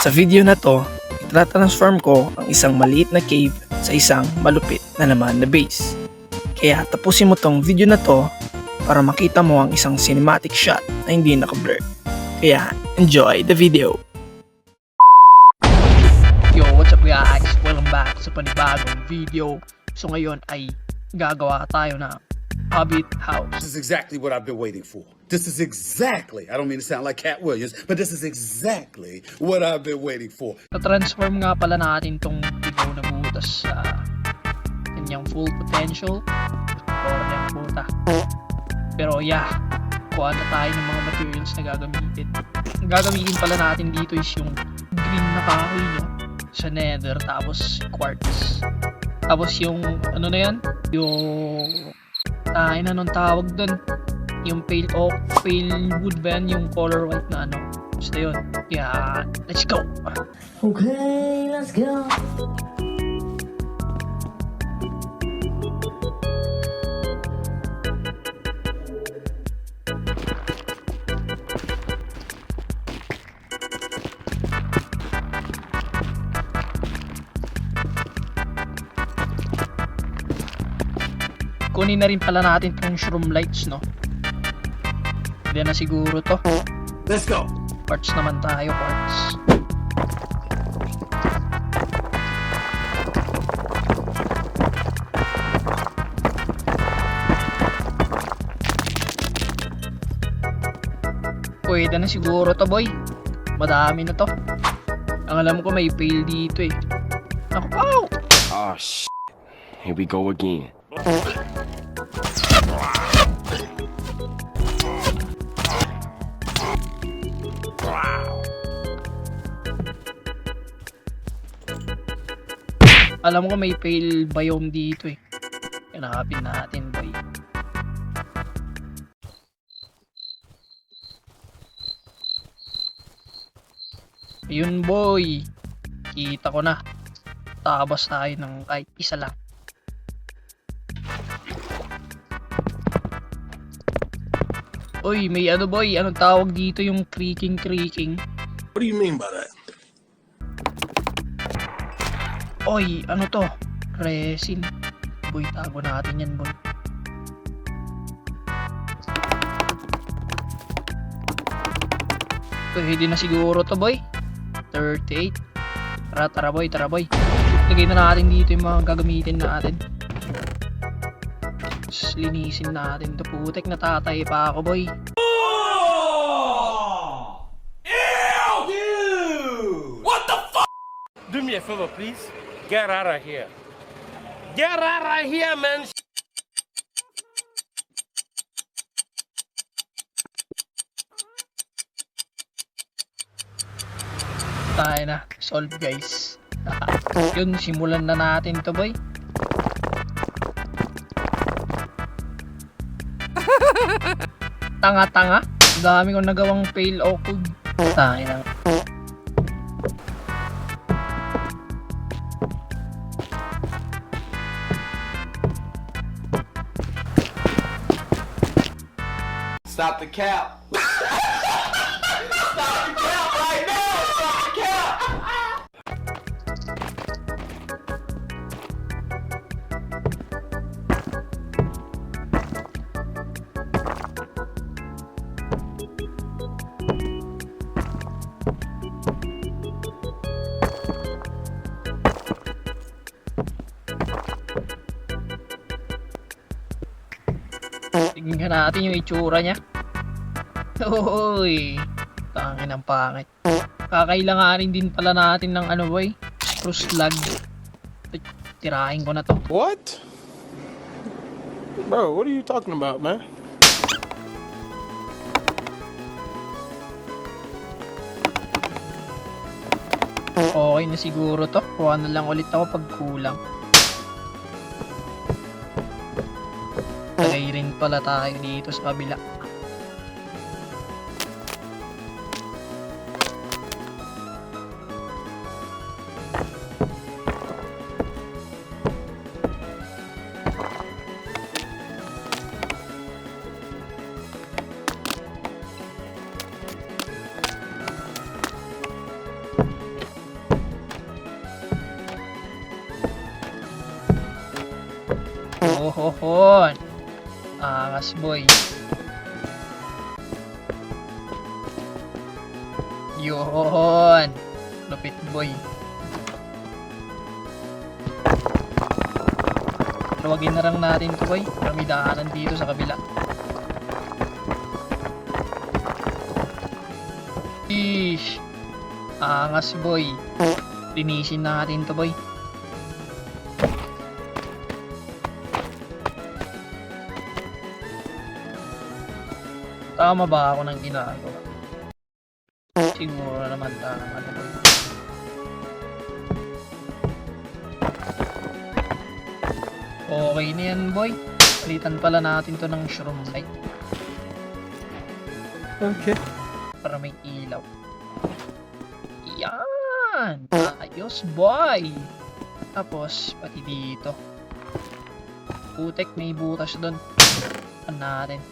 Sa video na to, itra-transform ko ang isang maliit na cave sa isang malupit na naman na base. Kaya tapusin mo tong video na to para makita mo ang isang cinematic shot na hindi naka-blur. Kaya enjoy the video! Yo, what's up guys? Welcome back sa panibagong video. So ngayon ay gagawa tayo ng Hobbit House. This is exactly what I've been waiting for. This is exactly, I don't mean to sound like Cat Williams, but this is exactly what I've been waiting for. Na-transform nga pala natin tong ilaw na butas sa kanyang full potential or yung puta. Pero yeah, kuha na tayo ng mga materials na gagamitin. Ang gagamitin pala natin dito is yung green na kahoy nyo sa nether, tapos quartz. Tapos yung ano na yan, yung na nung tawag doon, yung pale oak, pale wood ba yan, yung color white na ano. Basta yun. Yeah, let's go! Okay, let's go. Kunin na rin pala natin tong shroom lights, no? Hindi na siguro to. Let's go! Quartz naman tayo, quartz. Pwede na siguro to, boy. Madami na to. Ang alam ko may fail dito eh. Ako, ow! Oh shit. Here we go again. Alam ko may fail biome dito eh. Hanapin natin, boy. Ayun, boy. Kita ko na. Tabas tayo ng kahit isa lang. Uy, may ano, boy. Anong tawag dito yung creaking? What do you mean by that? Oy, ano to? Resin. Boy, tago natin yan, boy. Pwede na siguro to, boy. 38. Tara, boy, lagay na natin dito yung mga gagamitin natin. Tapos linisin natin to. Putek, natatay pa ako, boy. Do me a favor, please. Get out of here. Get out of here, man. Tayo na. Solve, guys. Yun, simulan na natin to, boy. Tanga-tanga. Dami kong nagawang fail o kug. Tayo na. Stop the cap. Stop the cap right now. Stop the cap. Tingnan natin yung itsura niya. Uy, tangin ang pangit. Kakailanganin din pala natin ng ano, boy, spruce log. Tirahin ko na to. What? Bro, what are you talking about, man? Okay na siguro to. Kuha na lang ulit ako pag kulang. Tagay rin pala tayo dito sa kabila. Yohohon! Angas boy. Yohohon! Lupit boy. Luwagin na lang natin to boy. Pero may daanan dito sa kabila. Ish! Angas boy. Linisin natin to boy. Tama ba ako ng ginagawa? Siguro naman tama na boy. Okay na yan boy. Palitan pala natin to ng shroom light. Okay. Para may ilaw. Yan! Ayos boy! Tapos pati dito. Putek, may butas doon. Ano natin?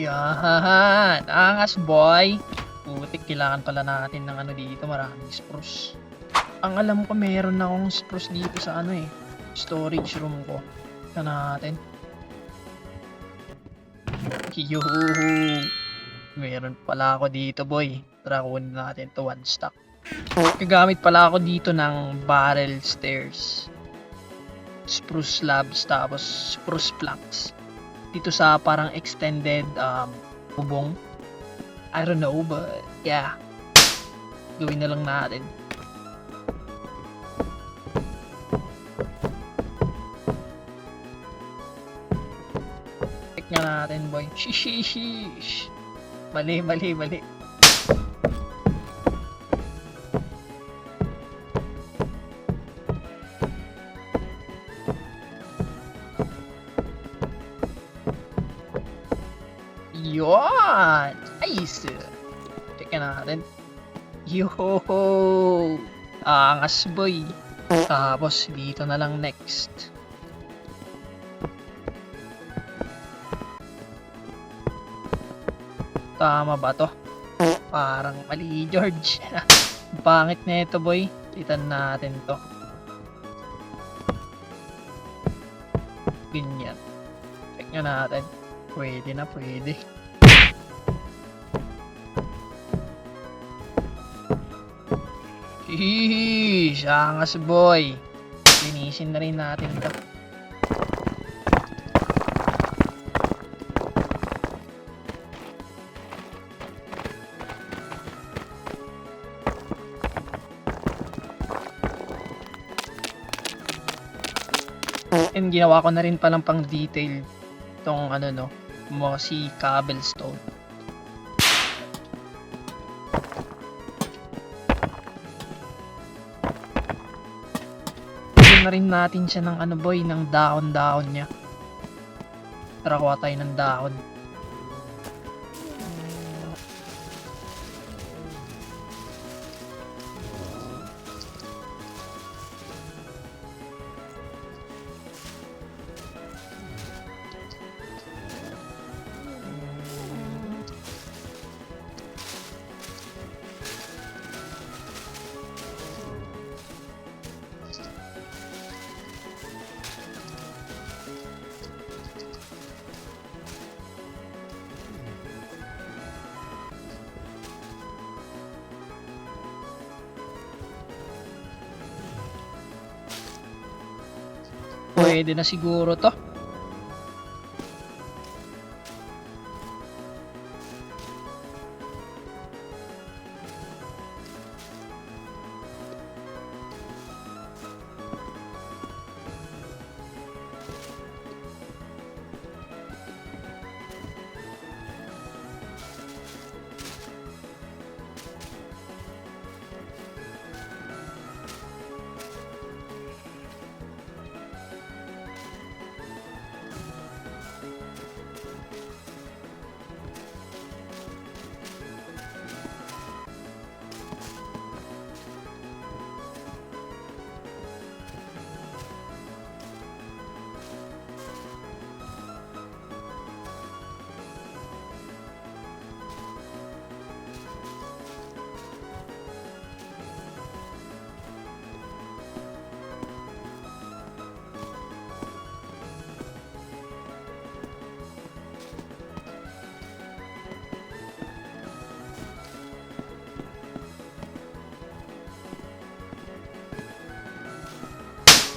Yan! Angas boy! Putik, kailangan pala natin ng ano dito, maraming spruce. Ang alam ko meron na akong spruce dito sa ano eh, storage room ko. Ito natin. Yuhu! Meron pala ako dito boy. Tara, kunin natin to one stack. Gagamit pala ako dito ng barrel stairs. Spruce slabs tapos spruce planks. Dito sa parang extended bubong. I don't know, but yeah. Gawin na lang natin. Check nga natin, boy. Shishish. Mali. Yun! Nice! Check natin. Yo! Angas boy! Tapos dito na lang next. Tama ba to? Parang mali, George. Pangit na ito boy. Titan natin to. Ganyan. Check nga natin. Pwede na, pwede. Sheesh! Angas boy! Linisin na rin natin ito. And ginawa ko na rin palang pang detail itong ano no, mossy cobblestone. Bigyan na rin natin siya ng ano boy, ng dahon-dahon niya. Tara, kuha tayo ng dahon. Pwede na siguro to.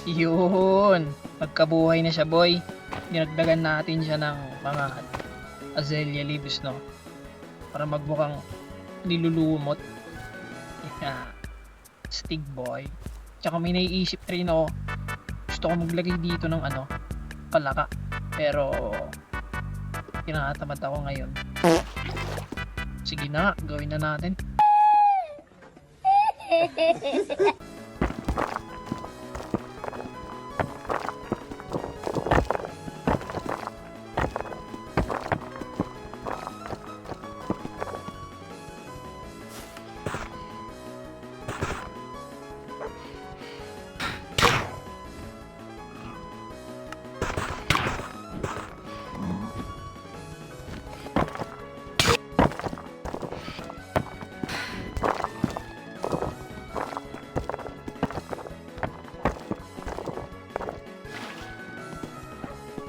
Yun. Magkabuhay na siya, boy. Dinagdagan natin siya ng mga azalea leaves, no? Para magbukang nilulumot. Yeah. Stig boy. Tsaka may naiisip rin ako. Gusto ko maglagay dito ng palaka. Pero tinatamad ako ngayon. Sige na, gawin na natin.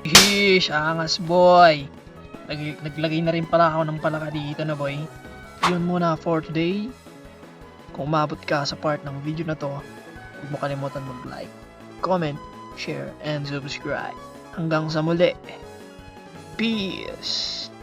Hish, angas boy. Naglagay na rin pala ako ng palaka dito na boy. Yun muna for today. Kung umabot ka sa part ng video na to, huwag mo kalimutan mag-like, comment, share, and subscribe. Hanggang sa muli. Peace!